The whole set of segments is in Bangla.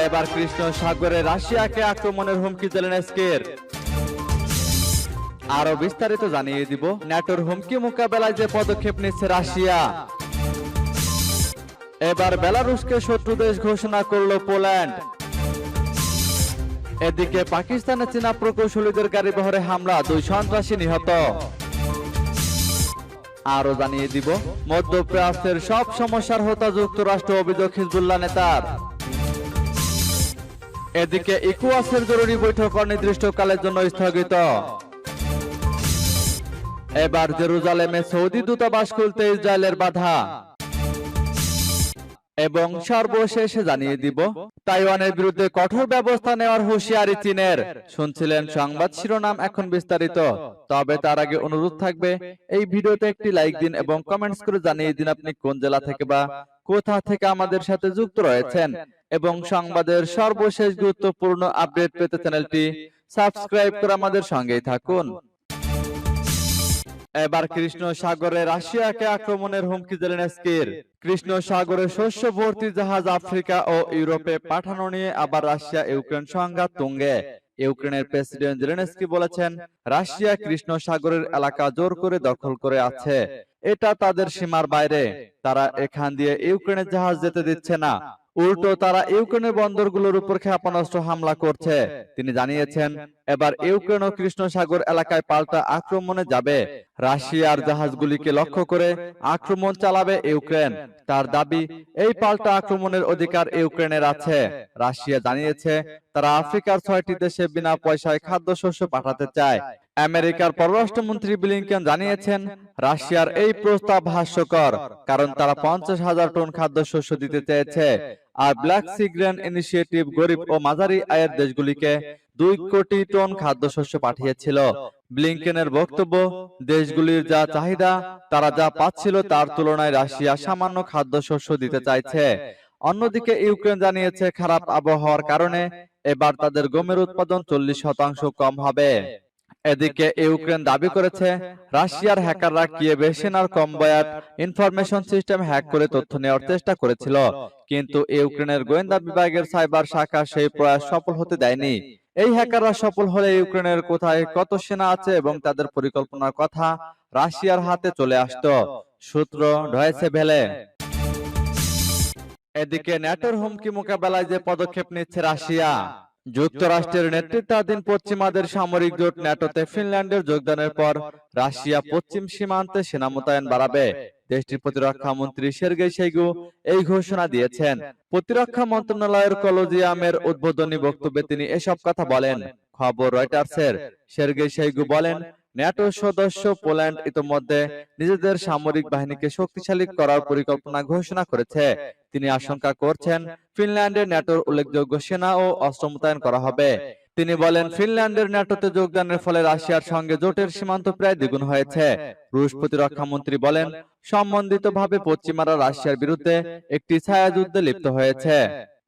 এবার কৃষ্ণ সাগরে রাশিয়াকে আক্রমণের হুমকি জেলেনস্কির। আরো বিস্তারিত জানিয়ে দিব ন্যাটোর হুমকি মোকাবেলায় যে পদক্ষেপ নিচ্ছে রাশিয়া। এবার বেলারুশকে শত্রু দেশ ঘোষণা করলো পোল্যান্ড। এদিকে পাকিস্তানে চীনা প্রকৌশলীদের গাড়িবহরে হামলা, 2 সন্ত্রাসী নিহত। আরো জানিয়ে দিব মধ্যপ্রাচ্যের সব সমস্যার হোতা যুক্তরাষ্ট্র, অভিযোগ হিজবুল্লাহ নেতার। এদিকে ইকুয়াসের জরুরি বৈঠক অনির্দিষ্টকালের জন্য স্থগিত। এবার জেরুজালেমে সৌদি দূতাবাস খুলতে ইসরায়েলের বাধা। এবং সর্বশেষে জানিয়ে দিব তাইওয়ানের বিরুদ্ধে কঠোর ব্যবস্থা নেওয়ার হুঁশিয়ারি চীনের। শুনছিলেন সংবাদ শিরোনাম, এখন বিস্তারিত। তবে তার আগে অনুরোধ থাকবে এই ভিডিওতে একটি লাইক দিন এবং কমেন্টস করে জানিয়ে দিন আপনি কোন জেলা থেকে বা কোথা থেকে আমাদের সাথে যুক্ত রয়েছেন, এবং সংবাদের সর্বশেষ গুরুত্বপূর্ণ আপডেট পেতে চ্যানেলটি সাবস্ক্রাইব করে আমাদের সঙ্গেই থাকুন। এবার কৃষ্ণ সাগরে রাশিয়াকে আক্রমণের হুমকি জেলেনস্কির। কৃষ্ণ সাগরে শস্য ভর্তি জাহাজ আফ্রিকা ও ইউরোপে পাঠানো নিয়ে আবার রাশিয়া ইউক্রেন সংঘাত তুঙ্গে। ইউক্রেনের প্রেসিডেন্ট জেলেনস্কি বলেছেন, রাশিয়া কৃষ্ণ সাগরের এলাকা জোর করে দখল করে আছে। এটা তাদের সীমার বাইরে। তারা এখান দিয়ে ইউক্রেনের জাহাজ যেতে দিচ্ছে না, উল্টো তারা ইউক্রেনের বন্দরগুলোর উপর ক্ষেপণাস্ত্র হামলা করছে। তিনি জানিয়েছেন, এবার ইউক্রেন ও কৃষ্ণ সাগর এলাকায় পাল্টা আক্রমণে যাবে। রাশিয়ার জাহাজগুলিকে লক্ষ্য করে আক্রমণ চালাবে ইউক্রেন। তার দাবি, এই পাল্টা আক্রমণের অধিকার ইউক্রেনের আছে। রাশিয়া জানিয়েছে, তারা আফ্রিকার 6টি দেশে বিনা পয়সায় খাদ্যশস্য পাঠাতে চায়। আমেরিকার পররাষ্ট্রমন্ত্রী ব্লিংকেন জানিয়েছেন, রাশিয়ার এই প্রস্তাব হাস্যকর, কারণ তারা 50,000 টন খাদ্যশস্য দিতে চেয়েছে। আর ব্ল্যাক সি গ্রেন ইনিশিয়েটিভ গরিব ও মাঝারি আয়ের দেশগুলিকে 2 কোটি টন খাদ্যশস্য পাঠিয়েছিল। ব্লিংকেনের বক্তব্য, দেশগুলির যা চাহিদা তারা যা পাচ্ছিল তার তুলনায় রাশিয়া সামান্য খাদ্যশস্য দিতে চাইছে। অন্যদিকে ইউক্রেন জানিয়েছে, খারাপ আবহাওয়ার কারণে এবার তাদের গমের উৎপাদন 40% কম হবে। এদিকে ইউক্রেন দাবি করেছে, রাশিয়ার হ্যাকাররা কিয়েভে সেনার কমব্যাট ইনফরমেশন সিস্টেম হ্যাক করে তথ্য নেওয়ার চেষ্টা করেছিল, কিন্তু ইউক্রেনের গোয়েন্দা বিভাগের সাইবার শাখা সেই প্রয়াস সফল হতে দেয়নি। এই হ্যাকাররা সফল হলে ইউক্রেনের কোথায় কত সেনা আছে এবং তাদের পরিকল্পনার কথা রাশিয়ার হাতে চলে আসতো। সূত্র ডয়েচে ভেলে। এদিকে ন্যাটোর হুমকি মোকাবেলায় যে পদক্ষেপ নিচ্ছে রাশিয়া। যুক্তরাষ্ট্রের নেতৃত্বাধীন পশ্চিমাদের সামরিক জোট ন্যাটোতে ফিনল্যান্ডের যোগদানের পর রাশিয়া পশ্চিম সীমান্তে সেনা মোতায়েন বাড়াবে। দেশটির প্রতিরক্ষা মন্ত্রী সের্গেই শোইগু এই ঘোষণা দিয়েছেন। প্রতিরক্ষা মন্ত্রণালয়ের কলোজিয়ামের উদ্বোধনী বক্তব্যে তিনি এসব কথা বলেন। খবর রয়টার্সের। সের্গেই শোইগু বলেন, ন্যাটো সদস্য পোল্যান্ড ইতোমধ্যে নিজেদের সামরিক বাহিনীকে শক্তিশালী করার পরিকল্পনা ঘোষণা করেছে। তিনি আশঙ্কা করছেন, ফিনল্যান্ডে ন্যাটোর উল্লেখযোগ্য সেনা ও অস্ত্র মোতায়েন করা হবে। তিনি বলেন, ফিনল্যান্ডের ন্যাটোতে যোগদানের ফলে রাশিয়ার সঙ্গে জোটের সীমান্ত প্রায় দ্বিগুণ হয়েছে। রুশ প্রতিরক্ষা মন্ত্রী বলেন, সম্বন্ধিতভাবে পশ্চিমারা রাশিয়ার বিরুদ্ধে একটি ছায়াযুদ্ধে লিপ্ত হয়েছে।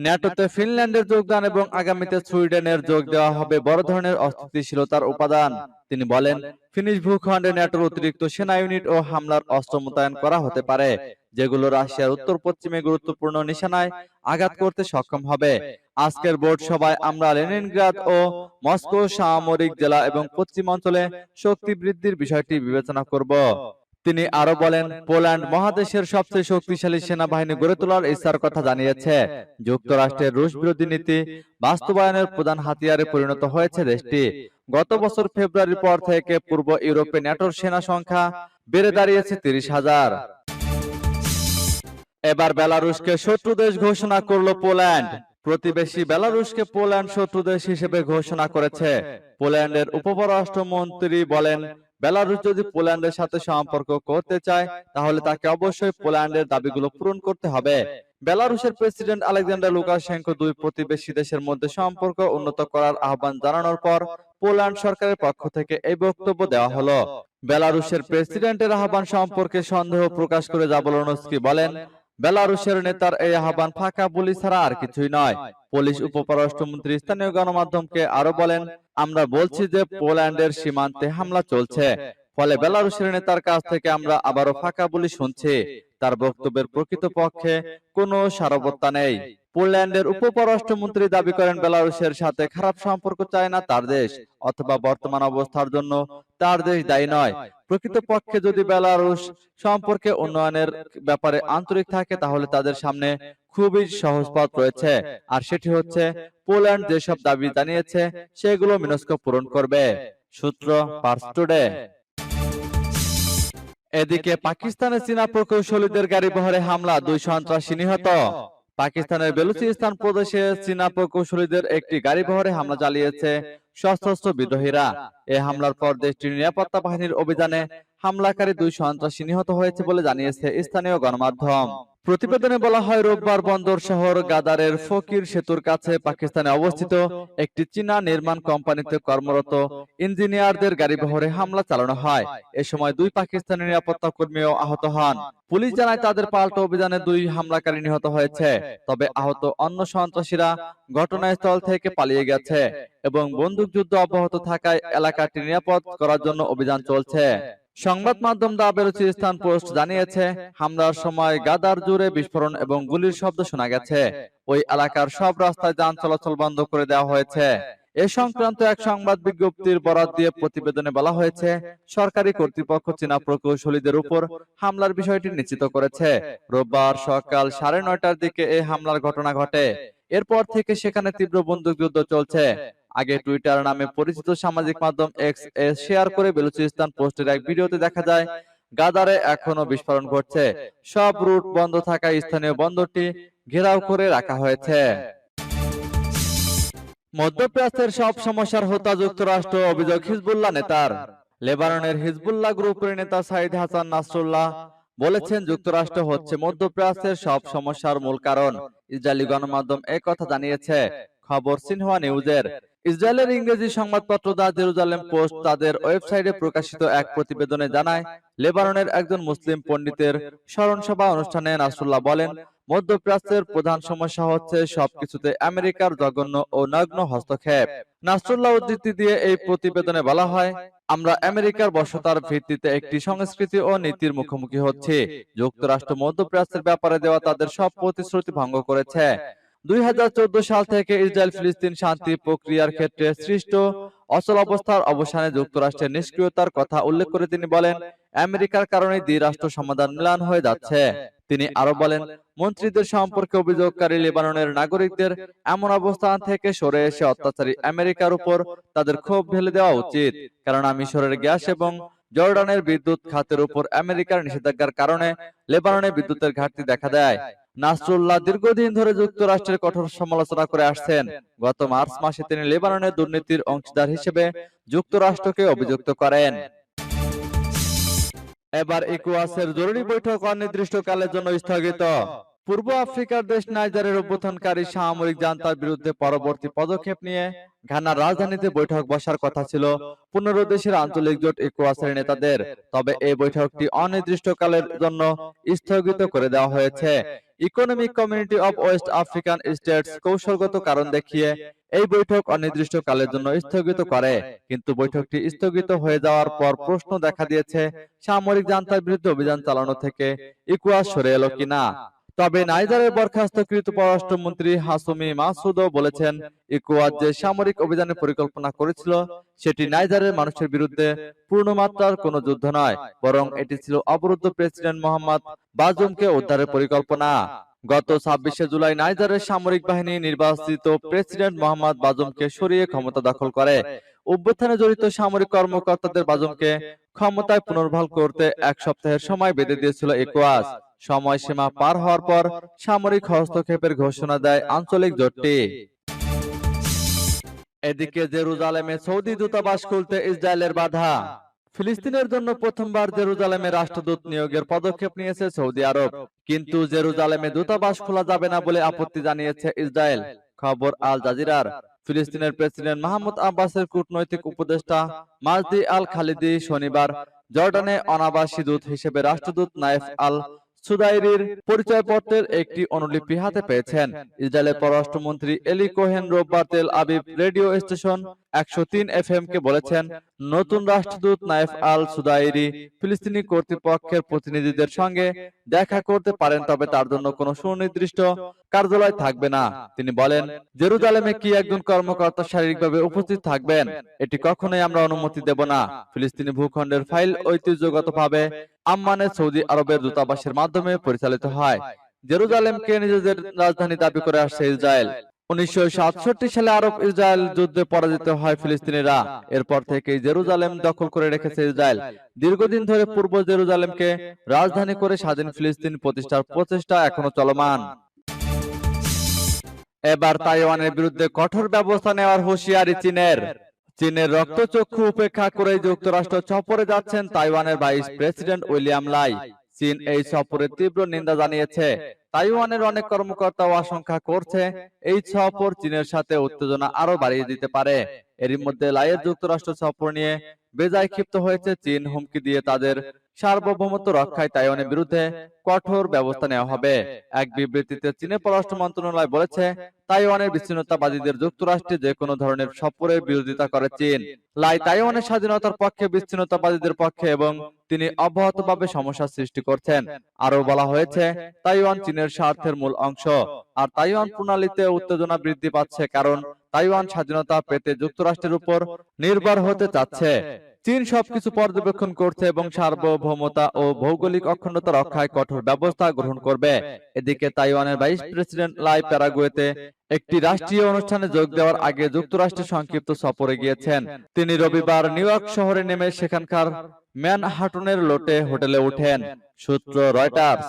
ন্যাটোতে ফিনল্যান্ডের যোগদান এবং আগামীতে সুইডেনের যোগ দেওয়া হবে বড় ধরনের অস্থিতিশীলতার উপাদান। তিনি বলেন, ফিনিশ ভূখণ্ডে ন্যাটোর অতিরিক্ত সেনা ইউনিট ও হামলার অস্ত্র মোতায়েন করা হতে পারে, যেগুলো রাশিয়ার উত্তর পশ্চিমে গুরুত্বপূর্ণ নিশানায় আঘাত করতে সক্ষম হবে। আজকের বোর্ড সভায় আমরা লেনিনগ্রাদ ও মস্কো সামরিক জেলা এবং পশ্চিম অঞ্চলে শক্তি বৃদ্ধির বিষয়টি বিবেচনা করব। তিনি আরো বলেন, পোল্যান্ড মহাদেশের সবচেয়ে শক্তিশালী সেনাবাহিনী গড়ে তোলার ইচ্ছার কথা জানিয়েছে। যুক্তরাষ্ট্রের রুশ বিরোধী নীতি বাস্তবায়নের প্রধান হাতিয়ারে পরিণত হয়েছে দেশটি। গত বছর ফেব্রুয়ারির পর থেকে পূর্ব ইউরোপে ন্যাটোর সেনা সংখ্যা বেড়ে দাঁড়িয়েছে 30,000। এবার বেলারুশকে শত্রু দেশ ঘোষণা করলো পোল্যান্ড। প্রতিবেশী বেলারুশকে পোল্যান্ড শত্রু দেশ হিসেবে ঘোষণা করেছে। পোল্যান্ডের উপপররাষ্ট্রমন্ত্রী বলেন, বেলারুশ যদি পোল্যান্ডের সাথে সম্পর্ক করতে চায় তাহলে তাকে অবশ্যই পোল্যান্ডের দাবিগুলো পূরণ করতে হবে। বেলারুশের প্রেসিডেন্ট আলেকজান্ডার লুকাশেঙ্কো 2 প্রতিবেশী দেশের মধ্যে সম্পর্ক উন্নত করার আহ্বান জানানোর পর পোল্যান্ড সরকারের পক্ষ থেকে এই বক্তব্য দেওয়া হলো। বেলারুশের প্রেসিডেন্টের আহ্বান সম্পর্কে সন্দেহ প্রকাশ করে জাবলনস্কি বলেন, বেলারুশের নেতার এই আহ্বান ফাঁকা বুলি ছাড়া আর কিছুই নয়। পুলিশ উপপররাষ্ট্রমন্ত্রী স্থানীয় গণমাধ্যমকে আরো বলেন, আমরা বলছি যে পোল্যান্ডের সীমান্তে হামলা চলছে, ফলে বেলারুশের নেতার কাছ থেকে আমরা আবারও ফাঁকা বুলি শুনছি। তার বক্তব্যের প্রকৃতপক্ষে কোনো সারবত্তা নেই। পোল্যান্ডের উপপররাষ্ট্রমন্ত্রী দাবি করেন বেলারুশের সাথে খারাপ সম্পর্ক চায় না তার দেশ, অথবা বর্তমান অবস্থার জন্য তার দেশ দায়ী নয়। প্রকৃতপক্ষে যদি বেলারুশ সম্পর্কে উন্নয়নের ব্যাপারে আন্তরিক থাকে তাহলে তাদের সামনে খুবই সহজ পথ রয়েছে, আর সেটি হচ্ছে পোল্যান্ড যেসব দাবি জানিয়েছে সেগুলো মিনস্ক পূরণ করবে। সূত্র পার্স টুডে। এদিকে পাকিস্তানে চীনা প্রকৌশলীদের গাড়িবহরে হামলা, 2 সন্ত্রাসী নিহত। পাকিস্তানের বেলুচিস্তান প্রদেশে চীনা প্রকৌশলীদের একটি গাড়িবহরে হামলা চালিয়েছে সশস্ত্র বিদ্রোহীরা। এই হামলার পর দেশটির নিরাপত্তা বাহিনীর অভিযানে হামলাকারী 2 সন্ত্রাসী নিহত হয়েছে বলে জানিয়েছে স্থানীয় গণমাধ্যম। প্রতিবেদনে বলা হয়, রোববার বন্দর শহর গাদারের ফকির সেতুর কাছে পাকিস্তানে অবস্থিত একটি চীনা নির্মাণ কোম্পানিতে কর্মরত ইঞ্জিনিয়ারদের গাড়িবহরে হামলা চালানো হয়। এ সময় 2 পাকিস্তানি নিরাপত্তা কর্মীও আহত হন। পুলিশ জানায় তাদের পাল্টা অভিযানে 2 হামলাকারী নিহত হয়েছে, তবে আহত অন্য সন্ত্রাসীরা ঘটনাস্থল থেকে পালিয়ে গেছে এবং বন্দুকযুদ্ধ অব্যাহত থাকায় এলাকাটি নিরাপদ করার জন্য অভিযান চলছে। সংবাদ মাধ্যম দা বেলুচিস্তান পোস্ট জানিয়েছে, হামলার সময় গাদার জুড়ে বিস্ফোরণ এবং গুলির শব্দ শোনা গেছে। ওই এলাকার সব রাস্তায় যান চলাচল বন্ধ করে দেওয়া হয়েছে। এ সংক্রান্ত এক সংবাদ বিজ্ঞপ্তির বরাত দিয়ে প্রতিবেদনে বলা হয়েছে, সরকারি কর্তৃপক্ষ চীনা প্রকৌশলীদের উপর হামলার বিষয়টি নিশ্চিত করেছে। রোববার সকাল 9:30টার দিকে এই হামলার ঘটনা ঘটে। এরপর থেকে সেখানে তীব্র বন্দুকযুদ্ধ চলছে। আগে টুইটার নামে পরিচিত সামাজিক মাধ্যম এক্স এ শেয়ার করে বেলুচিস্তান পোস্টের এক ভিডিওতে দেখা যায় গাদারে এখনো বিস্ফোরণ ঘটছে। সব রুট বন্ধ থাকায় স্থানীয় বন্দরটি ঘেরাও করে রাখা হয়েছে। মধ্যপ্রাচ্যের সব সমস্যার হোতা যুক্তরাষ্ট্র, অভিযোগ হিজবুল্লাহ নেতার। লেবাননের হিজবুল্লাহ গ্রুপের নেতা সাইদ হাসান নাসরুল্লাহ বলেছেন, যুক্তরাষ্ট্র হচ্ছে মধ্যপ্রাচ্যের সব সমস্যার মূল কারণ। ইসরায়েলি গণমাধ্যম একথা জানিয়েছে। খবর সিনহুয়া নিউজের। ইসরায়েলের ইংরেজি সংবাদপত্র দা জেরুজালেম পোস্ট তাদের ওয়েবসাইটে প্রকাশিত এক প্রতিবেদনে জানায়, লেবাননের একজন মুসলিম পণ্ডিতের স্মরণসভা অনুষ্ঠানে নাসরুল্লাহ বলেন, মধ্যপ্রাচ্যের প্রধান সমস্যা হচ্ছে সবকিছুতে আমেরিকার জঘন্য ও নগ্ন হস্তক্ষেপ। নাসরুল্লাহ উদ্ধৃতি দিয়ে এই প্রতিবেদনে বলা হয়, আমরা আমেরিকার বশ্যতার ভিত্তিতে একটি সংস্কৃতি ও নীতির মুখোমুখি হচ্ছি। যুক্তরাষ্ট্র মধ্যপ্রাচ্যের ব্যাপারে দেওয়া তাদের সব প্রতিশ্রুতি ভঙ্গ করেছে। 2014 সাল থেকে ইসরায়েল ফিলিস্তিন শান্তি প্রক্রিয়ার ক্ষেত্রে সৃষ্ট অচলাবস্থার অবসানে যুক্তরাষ্ট্রের নিষ্ক্রিয়তার কথা উল্লেখ করে তিনি বলেন, আমেরিকার কারণেই দ্বিরাষ্ট্র সমাধান ম্লান হয়ে যাচ্ছে। তিনি আরো বলেন, মন্ত্রীদের সম্পর্কে অভিযোগকারী লেবাননের নাগরিকদের এমন অবস্থান থেকে সরে এসে অত্যাচারী আমেরিকার উপর তাদের ক্ষোভ ঢেলে দেওয়া উচিত, কারণ মিশরের গ্যাস এবং জর্ডানের বিদ্যুৎ খাতের উপর আমেরিকার নিষেধাজ্ঞার কারণে লেবাননে বিদ্যুতের ঘাটতি দেখা দেয়। নাসরুল্লাহ দীর্ঘদিন ধরে যুক্তরাষ্ট্রের কঠোর সমালোচনা করে আসছেন। গত মার্চ মাসে তিনি লেবাননের দুর্নীতির অংশীদার হিসেবে যুক্তরাষ্ট্রকে অভিযুক্ত করেন। এবার ইকোয়াসের জরুরি বৈঠক অনির্দিষ্টকালের জন্য স্থগিত। পূর্ব আফ্রিকার দেশ নাইজারের অভ্যুত্থানকারী সামরিক জান্তার বিরুদ্ধে পরবর্তী পদক্ষেপ নিয়ে ঘানার রাজধানীতে বৈঠক বসার কথা ছিল 15 দেশের আঞ্চলিক জোট ইকোয়াসের নেতাদের। তবে এই বৈঠকটি অনির্দিষ্টকালের জন্য স্থগিত করে দেওয়া হয়েছে। Economic community of West African states কৌশলগত কারণ দেখিয়ে এই বৈঠক অনির্দিষ্টকালের জন্য স্থগিত করে, কিন্তু বৈঠকটি স্থগিত হয়ে যাওয়ার পর প্রশ্ন দেখা দিয়েছে, সামরিক জান্তার বিরুদ্ধে অভিযান চালানো থেকে ইকোয়াস সরে এলো কিনা। তবে নাইজারের বরখাস্তকৃত পররাষ্ট্রমন্ত্রী হাসুমি মাসুদও বলেছেন, ইকোয়াস যে সামরিক অভিযানের পরিকল্পনা করেছিল সেটি নাইজারের মানুষের বিরুদ্ধে পূর্ণমাত্রার কোনো যুদ্ধ নয়, বরং এটি ছিল অবরুদ্ধ প্রেসিডেন্ট মোহাম্মদ বাজুমকে উদ্ধারের পরিকল্পনা। গত 26শে জুলাই নাইজারের সামরিক বাহিনী নির্বাচিত প্রেসিডেন্ট মোহাম্মদ বাজুমকে সরিয়ে ক্ষমতা দখল করে। অভ্যুত্থানে জড়িত সামরিক কর্মকর্তাদের বাজুমকে ক্ষমতায় পুনর্বহাল করতে 1 সপ্তাহের সময় বেঁধে দিয়েছিল ইকোয়াস। সময়সীমা পার হওয়ার পর সামরিক হস্তক্ষেপের ঘোষণা দেয় আঞ্চলিক জোটটি। এদিকে জেরুজালেমে সৌদি দূতাবাস খুলতে ইসরায়েলের বাধা। ফিলিস্তিনের জন্য প্রথমবার জেরুজালেমে রাষ্ট্রদূত নিয়োগের পদক্ষেপ নিয়েছে সৌদি আরব, কিন্তু জেরুজালেমে দূতাবাস খোলা যাবে না বলে আপত্তি জানিয়েছে ইসরায়েল। খবর আল জাজিরার। ফিলিস্তিনের প্রেসিডেন্ট মাহমুদ আব্বাসের কূটনৈতিক উপদেষ্টা মাজদি আল খালিদি শনিবার জর্ডানে অনাবাসী দূত হিসেবে রাষ্ট্রদূত নাইফ আল সুদাইরির পরিচয়পত্রের একটি অনুলিপি হাতে পেয়েছেন। ইসরায়েলের পররাষ্ট্রমন্ত্রী এলি কোহেন রোববার Tel Aviv radio station 103 FM কে বলেছেন, নতুন রাষ্ট্রদূত নায়েফ আল সুদাইরি ফিলিস্তিনি কর্তৃপক্ষের প্রতিনিধিদের সঙ্গে দেখা করতে পারেন, তবে তার জন্য কোনো সুনির্দিষ্ট কার্যালয় থাকবে না। তিনি বলেন, জেরুজালেমে কি একজন কর্মকর্তা শারীরিকভাবে উপস্থিত থাকবেন? এটি কখনোই আমরা অনুমতি দেব না। ফিলিস্তিনি ভূখণ্ডের ফাইল ঐতিহ্যগতভাবে আম্মানে সৌদি আরবের দূতাবাসের মাধ্যমে পরিচালিত হয়। জেরুজালেমকে নিজেদের রাজধানী দাবি করে আসছে ইসরায়েল। 1967 সালে আরব ইসরায়েল যুদ্ধে পরাজিত হয় ফিলিস্তিনিরা। এরপর থেকেই জেরুজালেম দখল করে রেখেছে ইসরায়েল। দীর্ঘদিন ধরে পূর্ব জেরুজালেমকে রাজধানী করে স্বাধীন ফিলিস্তিন প্রতিষ্ঠার প্রচেষ্টা এখনো চলমান। এবার তাইওয়ানের বিরুদ্ধে কঠোর ব্যবস্থা নেওয়ার হুঁশিয়ারি চীনের। চীনের রক্তচক্ষু উপেক্ষা করে যুক্তরাষ্ট্র সফরে যাচ্ছেন তাইওয়ানের ভাইস প্রেসিডেন্ট উইলিয়াম লাই। চীন এই সফরের তীব্র নিন্দা জানিয়েছে। তাইওয়ানের অনেক কর্মকর্তাও আশঙ্কা করছে এই সফর চীনের সাথে উত্তেজনা আরো বাড়িয়ে দিতে পারে। এরই মধ্যে লাইয়ের যুক্তরাষ্ট্র সফর নিয়ে বেজায় ক্ষিপ্ত হয়েছে চীন। হুমকি দিয়ে তাদের সার্বভৌমত্ব রক্ষায় তাইওয়ানের বিরুদ্ধে কঠোর ব্যবস্থা নেওয়া হবে। এক বিবৃতিতে চীনের পররাষ্ট্র মন্ত্রণালয় বলেছে, তাইওয়ানের বিচ্ছিন্নতাবাদীদের যুক্তরাষ্ট্রে যে কোনো ধরনের সফরের বিরোধিতা করে চীন। লাই তাইওয়ানের স্বাধীনতার পক্ষে, বিচ্ছিন্নতাবাদীদের পক্ষে এবং তিনি অব্যাহতভাবে সমস্যা সৃষ্টি করছেন। আরো বলা হয়েছে, তাইওয়ান চীনের স্বার্থের মূল অংশ, আর তাইওয়ান প্রণালীতে উত্তেজনা বৃদ্ধি পাচ্ছে কারণ তাইওয়ান স্বাধীনতা পেতে যুক্তরাষ্ট্রের উপর নির্ভর হতে চাচ্ছে। চীন সবকিছু পর্যবেক্ষণ করছে এবং সার্বভৌমতা ও ভৌগোলিক অখণ্ডতা রক্ষায় কঠোর ব্যবস্থা গ্রহণ করবে। এদিকে তাইওয়ানের ভাইস প্রেসিডেন্ট লাই প্যারাগুয়েতে একটি রাষ্ট্রীয় অনুষ্ঠানে যোগ দেওয়ার আগে যুক্তরাষ্ট্রে সংক্ষিপ্ত সফরে গিয়েছেন। তিনি রবিবার নিউ ইয়র্ক শহরে নেমে সেখানকার ম্যানহাটনের লোটে হোটেলে ওঠেন। সূত্র রয়টার্স।